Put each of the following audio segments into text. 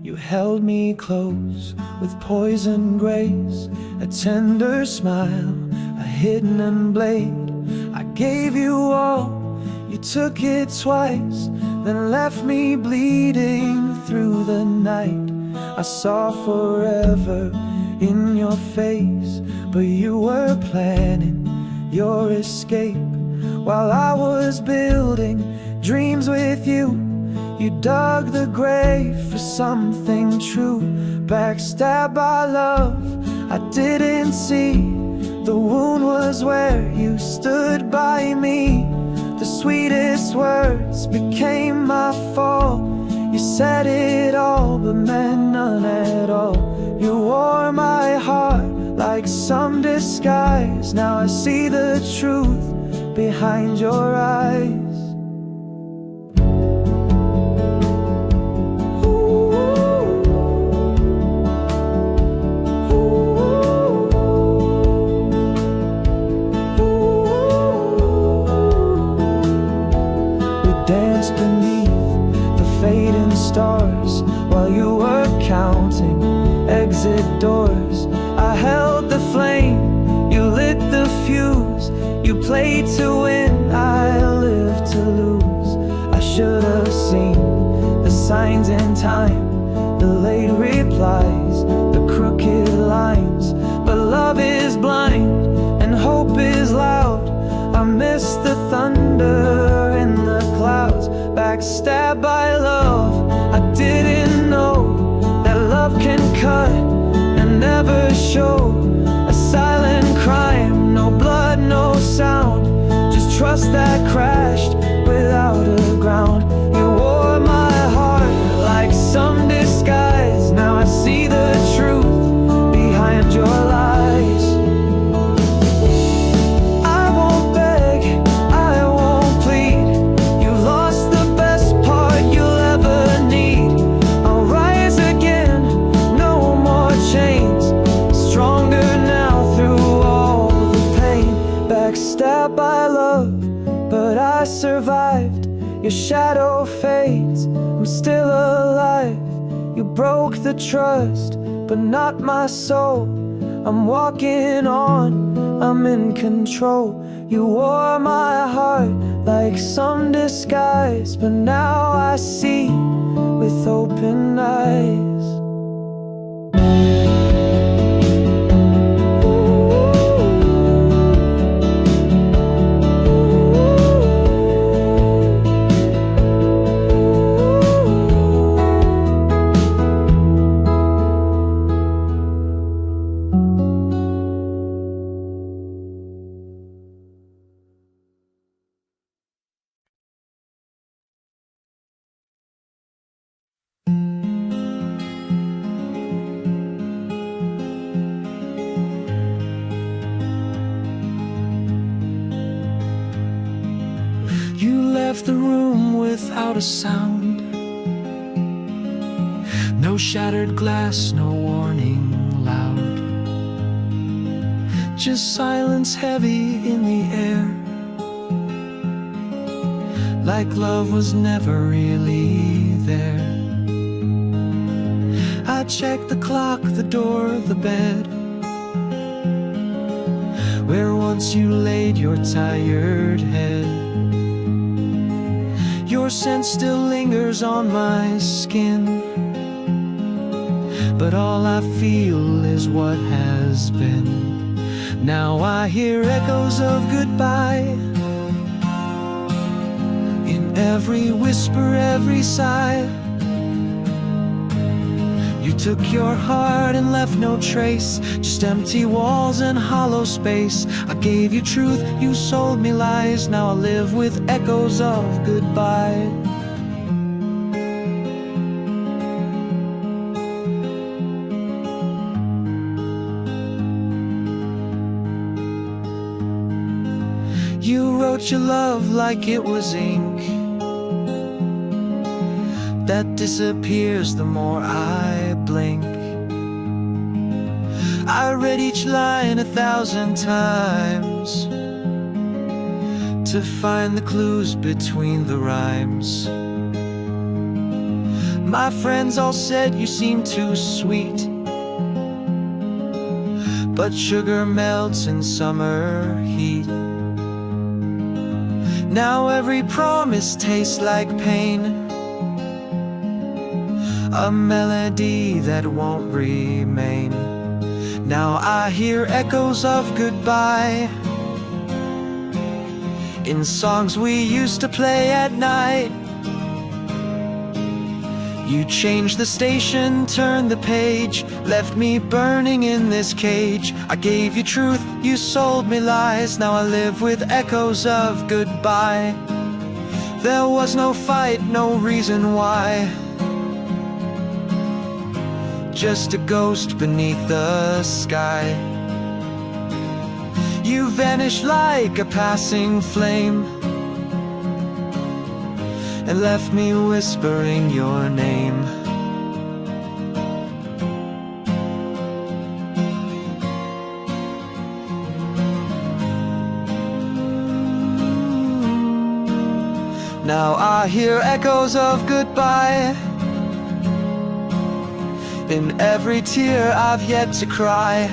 You held me close with poison grace, a tender smile, a hidden blade. I gave you all, you took it twice, then left me bleeding through the night. I saw forever in your face, but you were planning your escape. While I was building dreams with you, you dug the grave for something true. Backstabbed by love I didn't see. The wound was where you stood by me. The sweetest words became my fall. You said it all but meant none at all. You wore my heart like some disguise. Now I see the truth behind your eyes. Danced beneath the fading stars while you were counting exit doors. I held the flame, you lit the fuse. You played to win, I lived to lose. I should have seen the signs in time, the late replies, the crooked lines. But love is blind and hope is loud. I miss the thunder in the clouds. Backstabbed by love, I didn't know that love can cut and never show. A silent crime, no blood, no sound, just trust that crashed without a ground. You wore my heart like some disguise. Now I see the truth behind your lies. Backstabbed by love, but I survived. Your shadow fades, I'm still alive. You broke the trust, but not my soul. I'm walking on, I'm in control. You wore my heart like some disguise, but now I see with open eyes. You left the room without a sound. No shattered glass, no warning loud. Just silence heavy in the air, like love was never really there. I checked the clock, the door, the bed, where once you laid your tired head. Your scent still lingers on my skin, but all I feel is what has been. Now I hear echoes of goodbye in every whisper, every sigh. You took your heart and left no trace, just empty walls and hollow space. I gave you truth, you sold me lies. Now I live with echoes of goodbye. You wrote your love like it was ink that disappears the more I blink. I read each line 1,000 times to find the clues between the rhymes. My friends all said you seemed too sweet, but sugar melts in summer heat. Now every promise tastes like pain, a melody that won't remain. Now I hear echoes of goodbye in songs we used to play at night. You changed the station, turned the page, left me burning in this cage. I gave you truth, you sold me lies. Now I live with echoes of goodbye. There was no fight, no reason why, just a ghost beneath the sky. You vanished like a passing flame and left me whispering your name. Now I hear echoes of goodbye in every tear I've yet to cry.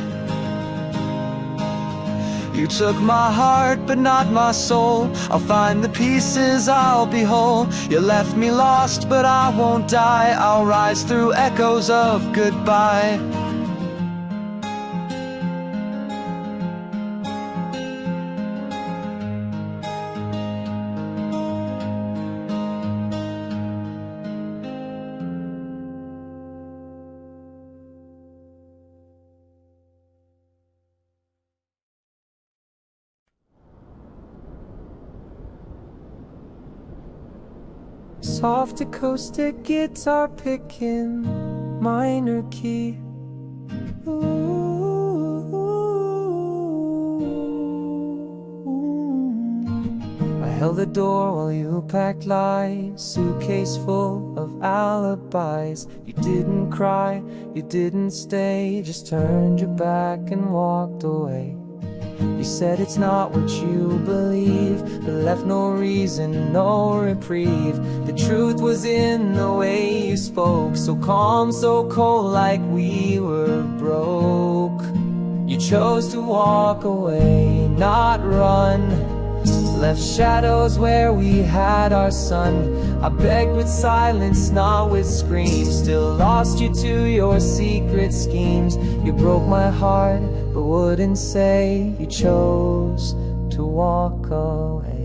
You took my heart but not my soul. I'll find the pieces, I'll be whole. You left me lost but I won't die. I'll rise through echoes of goodbye. Soft acoustic guitar picking minor key. I held the door while you packed lies, suitcase full of alibis. You didn't cry, you didn't stay, just turned your back and walked away. You said it's not what you believe, but left no reason, no reprieve. The truth was in the way you spoke, so calm, so cold, like we were broke. You chose to walk away, not run. Left shadows where we had our sun. I begged with silence, not with screams. Still lost you to your secret schemes. You broke my heart, but wouldn't say. You chose to walk away.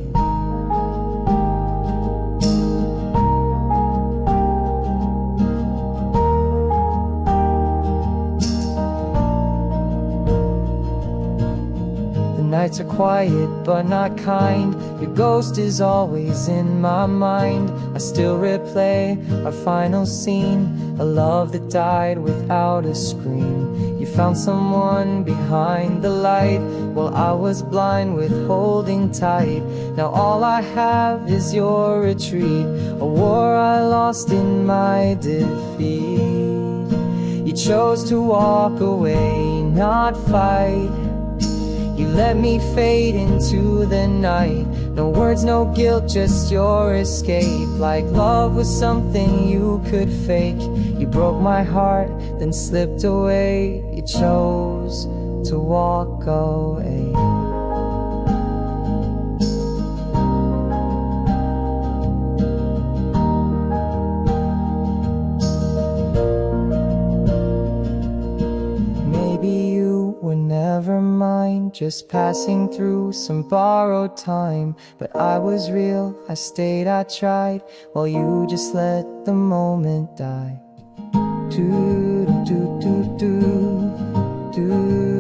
Nights are quiet but not kind. Your ghost is always in my mind. I still replay our final scene, a love that died without a scream. You found someone behind the light while I was blind with holding tight. Now all I have is your retreat, a war I lost in my defeat. You chose to walk away, not fight. You let me fade into the night. No words, no guilt, just your escape. Like love was something you could fake. You broke my heart, then slipped away. You chose to walk away. Never mind, just passing through some borrowed time. But I was real, I stayed, I tried, while you just let the moment die. Do do do do do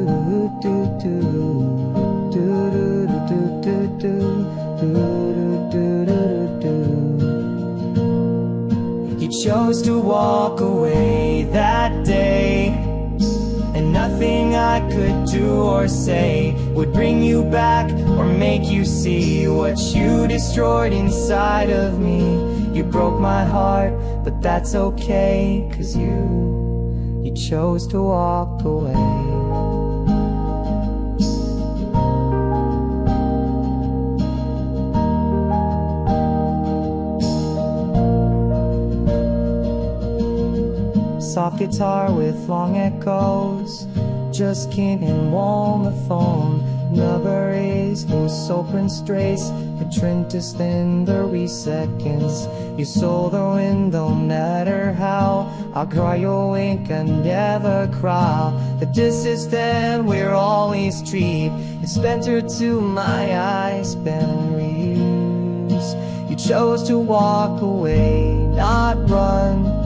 do do do do do do do do. You chose to walk away that day, and nothing I could do or say would bring you back or make you see what you destroyed inside of me. You broke my heart, but that's okay, 'cause you chose to walk away. soft guitar with long echoes. Just kennen Wohngephone. Nummer is du Sopranstrace. Getrenntes in the seconds. You saw the wind, no matter how. I'll cry your wink and never cry. The distance then we're always treat. It's better to my eyes, memories. You chose to walk away, not run.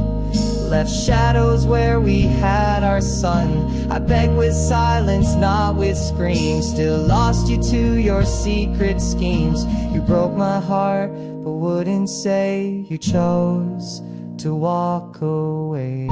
Left shadows where we had our sun. I begged with silence, not with screams. Still lost you to your secret schemes. You broke my heart, but wouldn't say you chose to walk away.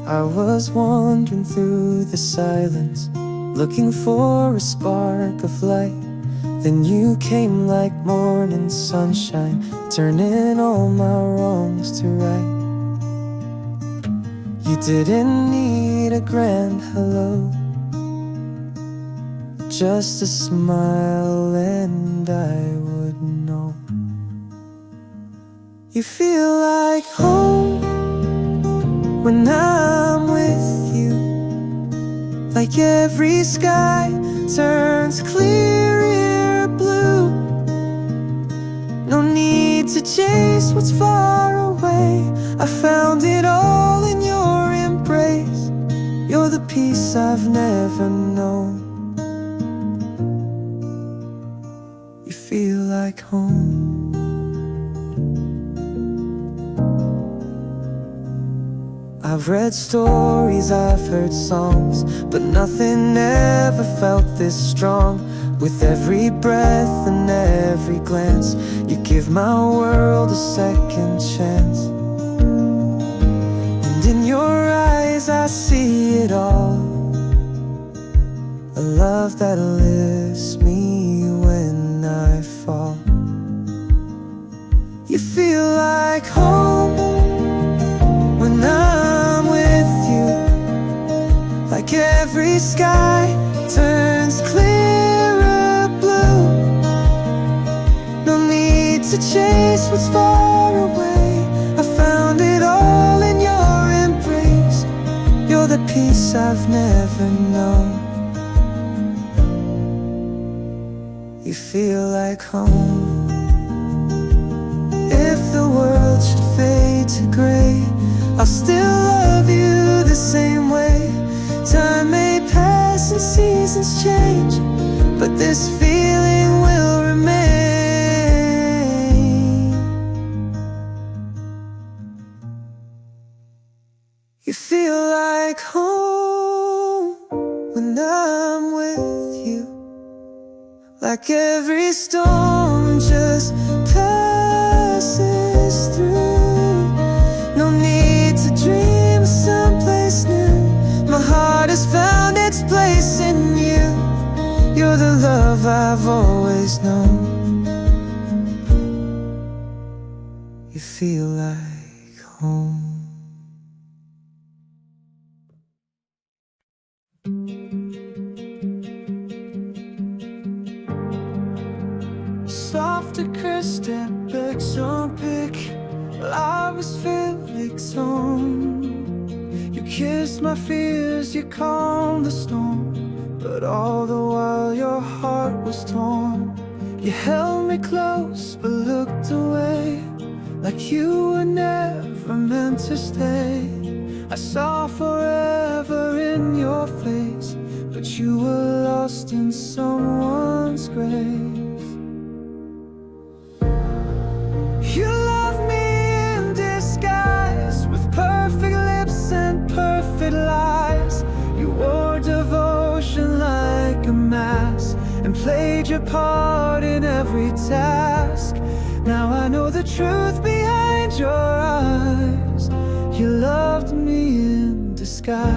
I was wandering through the silence, looking for a spark of light. Then you came like morning sunshine, turning all my wrongs to right. You didn't need a grand hello, just a smile and I would know. You feel like home when I'm with you, like every sky turns clearer blue. No need to chase what's far away. I found it all in your embrace. You're the peace I've never known. You feel like home. I've read stories, I've heard songs, but nothing ever felt this strong. With every breath and every glance, you give my world a second chance. And in your eyes I see it all, a love that lifts me when I fall. You feel like home when I'm with you, like every sky turns clearer blue. No need to chase what's far away. I found it all in your embrace. You're the peace I've never known. You feel like home. If the world should fade to gray, I'll still love you the same way. Time may pass and seasons change, but this feeling will remain. You feel like home when I'm with you, like every storm just passes through. No need to dream of someplace new. My heart has found its place in you. You're the love I've always known. You feel like home. Soft acoustic, picks on pick. Well, I was Felix home. You kissed my fears, you calmed the storm, but all the while your heart was torn. You held me close but looked away, like you were never meant to stay. I saw forever in your face, but you were lost in someone's grace. You love me in disguise, with perfect lips and perfect lies. You wore played your part in every task. Now I know the truth behind your eyes. You loved me in disguise.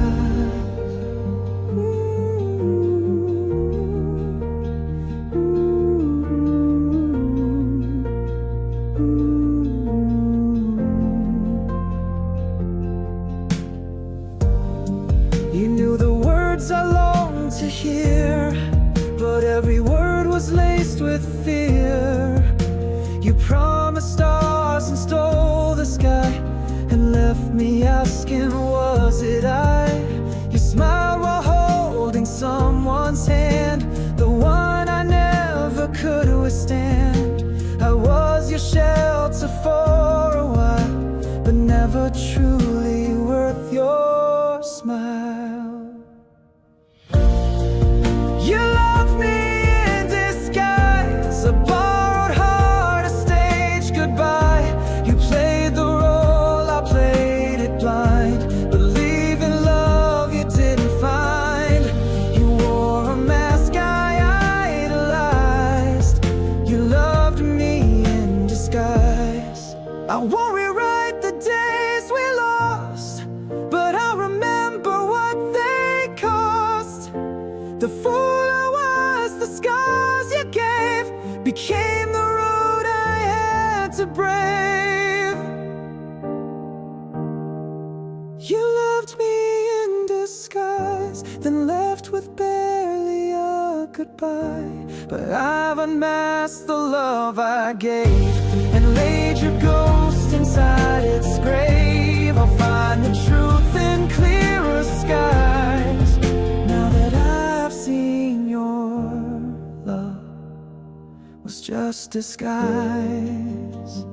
You knew the words I longed to hear, but every word was laced with fear. You promised stars and stole the sky, and left me asking, was it I? You smiled while holding someone's hand, the one I never could withstand. I was your shelter for a while, but never truly worth your smile. You loved me in disguise, a borrowed heart, a stage goodbye. You played the role, I played it blind, believing love you didn't find. You wore a mask I idolized. You loved me in disguise. I won't rewrite the days we lost, but I'll remember what they cost. The fool I was, the scars you gave, became the road I had to brave. You loved me in disguise, then left with barely a goodbye. But I've unmasked the love I gave, and laid your ghost inside its grave. I'll find the truth in clearer skies, now that I've seen your love was just disguise.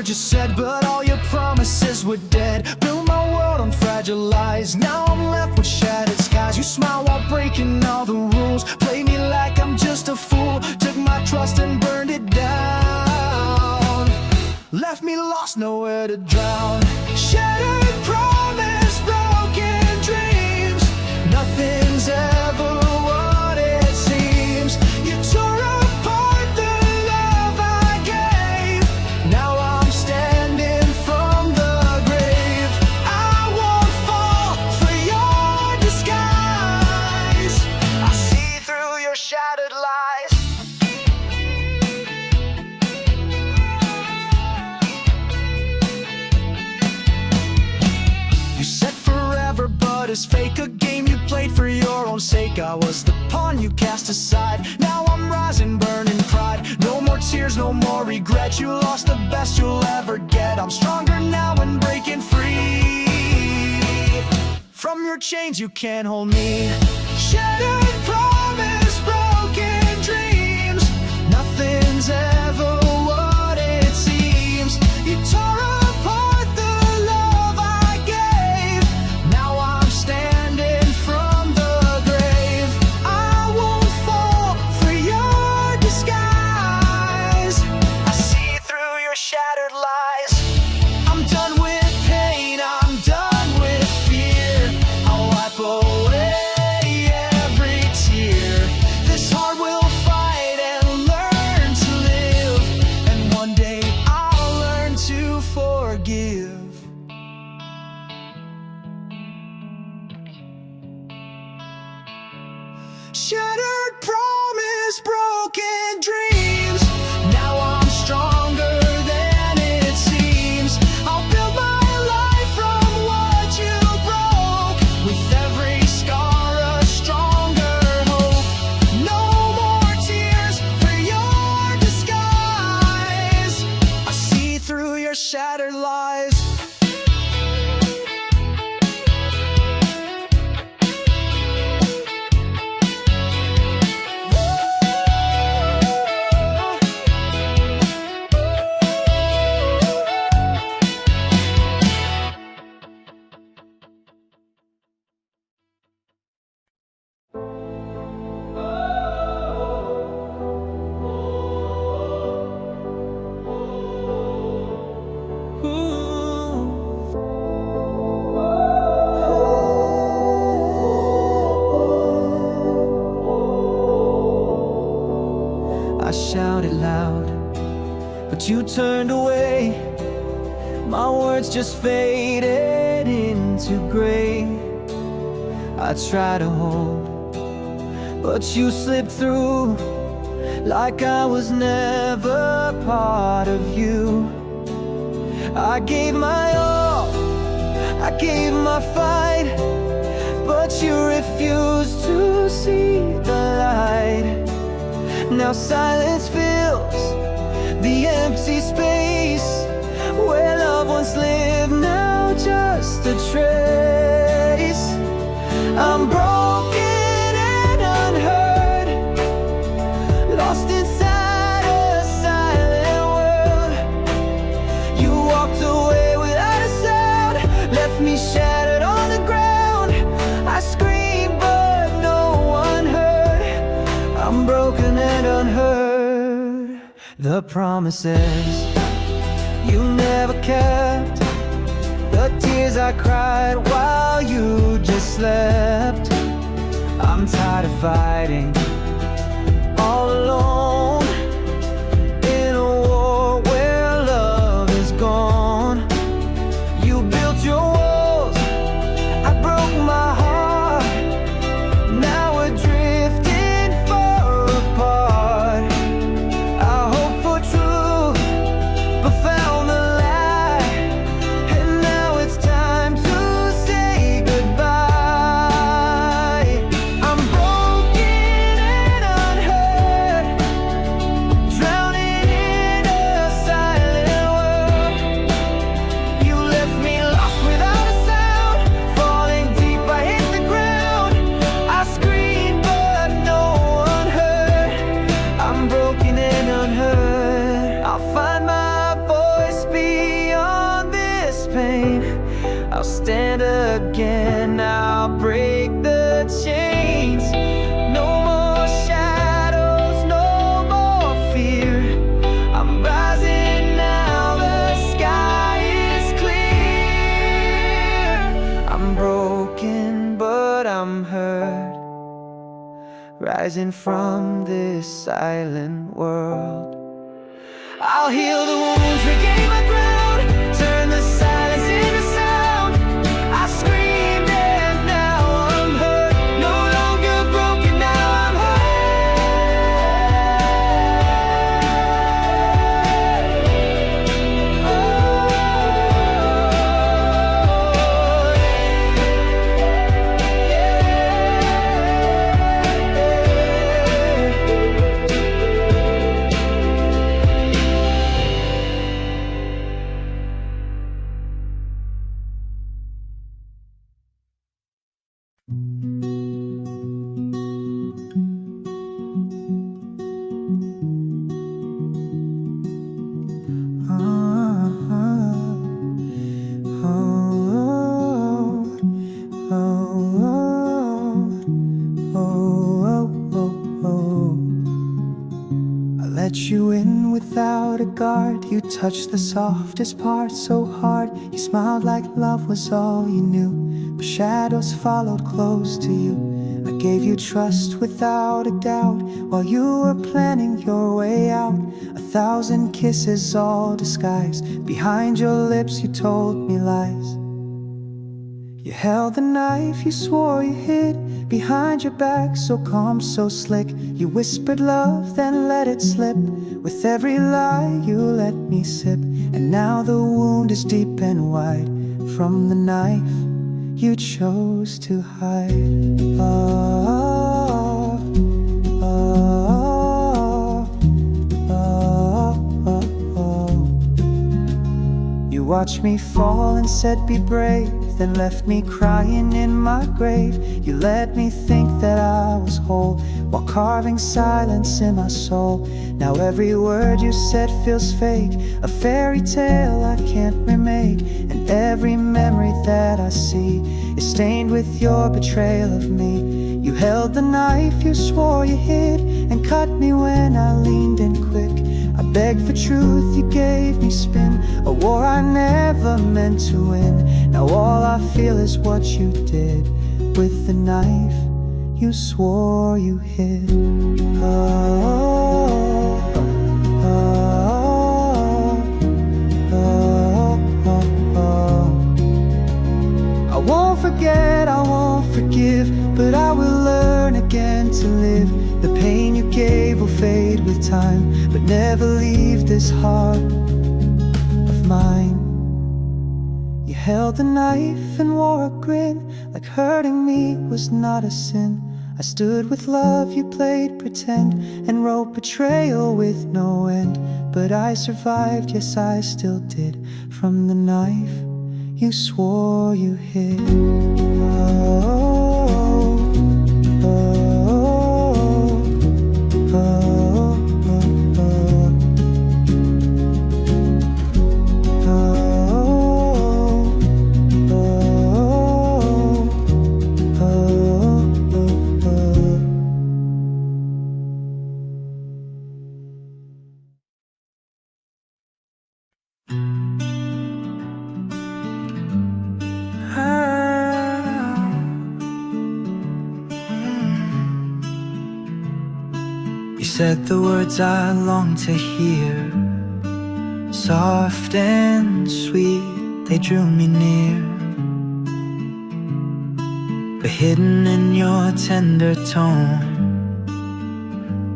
You said, but all your promises were dead. Built my world on fragile eyes, now I'm left with shattered skies. You smile while breaking all the rules, play me like I'm just a fool. Took my trust and burned it down, left me lost, nowhere to drown. Shattered promise, broken dreams, nothing's ever what it seems. You tore apart the love I gave, now I'm standing from the grave. I won't fall for your disguise. I see through your shattered lies. You said forever, but it's fake, a game you played for your own sake. I was the pawn you cast aside, now I'm rising, burning pride. No more tears, no more regret. You lost the best you'll ever get. I'm stronger now and breaking free. From your chains you can't hold me. Shattered promise, broken dreams, nothing's ever what it seems. You tore apart the love I gave, now I'm standing from the grave. I won't fall for your disguise. I see through your shattered lies. I'm done with pain, I'm done with fear. I'll wipe away every tear. This heart will fight and learn to live, and one day I'll learn to forgive. Shattered promise, broken dreams, now I'm stronger than it seems. I'll build my life from what you broke, with every scar a stronger hope. No more tears for your disguise. I see through your shattered lies. just faded into gray. I try to hold, but you slipped through like I was never part of you. I gave my all, I gave my fight, but you refused to see the light. Now silence fills the empty space where loved ones live, now just a trace. I'm broken and unheard, lost inside a silent world. You walked away without a sound, left me shattered on the ground. I screamed but no one heard. I'm broken and unheard. The promises you never kept, the tears I cried while you just slept. I'm tired of fighting all alone in a war where love is gone. You built your walls, I broke my heart. Now we're drifting far apart. I hope for truth, but found the lie, and now it's time to say goodbye. I'm broken and unheard, drowning in a silent world. You left me lost without a sound, falling deep I hit the ground. I screamed but no one heard. I'm broken and unheard. I'll find my voice beyond this pain. I'll stand again, I'll break the chains. No more shadows, no more fear. I'm rising now, the sky is clear. I'm broken but I'm heard, rising from this silent world. I'll heal the wounds, regain my ground, turn the silence into sound. I screamed and now I'm heard, no longer broken, now I'm I let you in without a guard. You touched the softest part so hard. You smiled like love was all you knew, but shadows followed close to you. I gave you trust without a doubt while you were planning your way out. 1,000 kisses all disguised. Behind your lips you told me lies. You held the knife you swore you hid behind your back, so calm, so slick. You whispered love, then let it slip. With every lie you let me sip, and now the wound is deep and wide from the knife you chose to hide. You watched me fall and said be brave, then left me crying in my grave. You let me think that I was whole while carving silence in my soul. Now every word you said feels fake, a fairy tale I can't remake. And every memory that I see is stained with your betrayal of me. You held the knife you swore you hid and cut me when I leaned in quick. I begged for truth, you gave me spin, a war I never meant to win. Now all I feel is what you did with the knife you swore you hid. forget, I won't forgive, but I will learn again to live. The pain you gave will fade with time, but never leave this heart of mine. You held a knife and wore a grin, like hurting me was not a sin. I stood with love, you played pretend, and wrote betrayal with no end. But I survived, yes I still did, from the knife you swore you hid. Oh, oh, oh, oh, You said the words I long to hear, soft and sweet, they drew me near. But hidden in your tender tone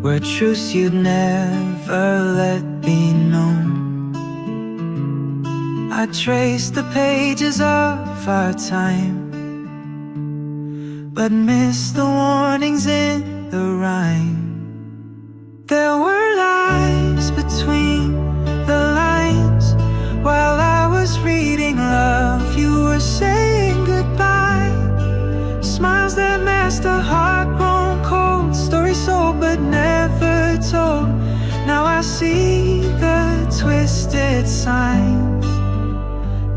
were truths you'd never let be known. I traced the pages of our time, but missed the warnings in the rhyme. There were lies between the lines. While I was reading love, you were saying goodbye. Smiles that masked a heart grown cold, stories sold but never told. Now I see the twisted signs.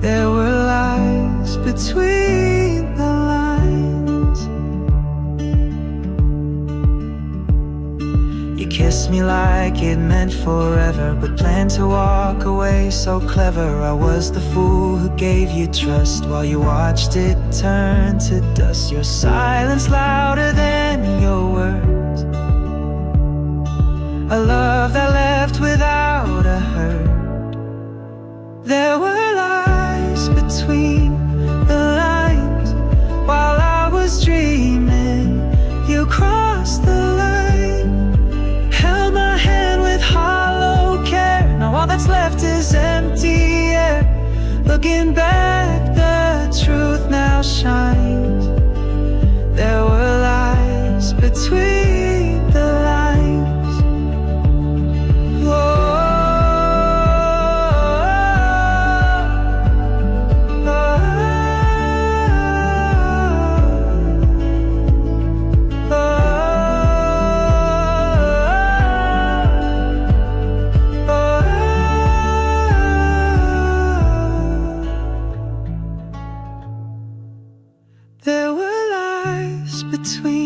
There were lies between the lines. You kissed me like it meant forever, but planned to walk away so clever. I was the fool who gave you trust while you watched it turn to dust. Your silence louder than your words, a love that left without a hurt. There were lies between the lines. While I was dreaming, you crossed the line, held my hand with hollow care. Now all that's left is empty air. Looking back, the truth now shines. There were lies between the lines. Oh, there were lies between